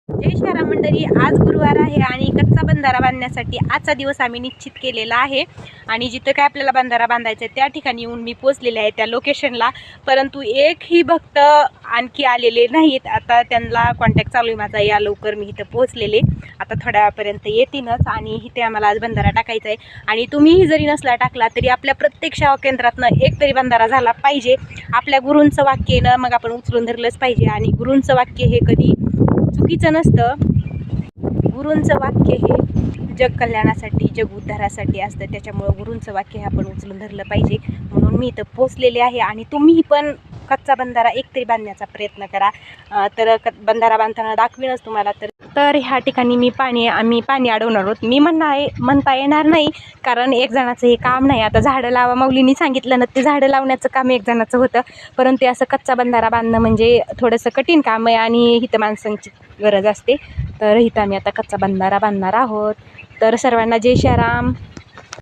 जय श्रीराम मंडळी, आज गुरुवार आहे आणि कच्चा बंधारा बांधण्यासाठी आजचा दिवस आम्ही निश्चित केलेला आहे. आणि जिथं काय आपल्याला बंधारा बांधायचा आहे त्या ठिकाणी येऊन मी पोचलेले आहे त्या लोकेशनला. परंतु एकही भक्त आणखी आलेले नाहीत. आता त्यांना कॉन्टॅक्ट चालू आहे माझा, या लवकर, मी इथं पोचलेले, आता थोड्या वेळापर्यंत येतीलच. आणि इथे आम्हाला आज बंधारा टाकायचा आहे. आणि तुम्हीही जरी नसला टाकला तरी आपल्या प्रत्येक सेवा केंद्रातनं एक तरी बंधारा झाला पाहिजे. आपल्या गुरूंचं वाक्य आहे ना, मग आपण उचलून धरलंच पाहिजे. आणि गुरूंचं वाक्य हे कधी चुकीचं नसतं. गुरूंचं वाक्य हे जग कल्याणासाठी, जग उद्धारासाठी असतं. त्याच्यामुळं गुरूंचं वाक्य हे आपण उचलून धरलं पाहिजे. म्हणून मी इथं पोचलेले आहे. आणि तुम्ही पण कच्चा बंधारा एक तरी बांधण्याचा प्रयत्न करा. तर बंधारा बांधताना दाखवीनच तुम्हाला. तर ह्या ठिकाणी आम्ही पाणी अडवणार आहोत. मी म्हणता येणार नाही, कारण एक जणाचं हे काम नाही. आता झाडं लावा माऊलींनी सांगितलं ना, ते झाडं लावण्याचं काम एक जणाचं होतं. परंतु असं कच्चा बंधारा बांधणं म्हणजे थोडंसं कठीण काम आहे आणि इथं माणसांची गरज असते. तर इथं आम्ही आता कच्चा बंधारा बांधणार आहोत. तर सर्वांना जय श्रीराम.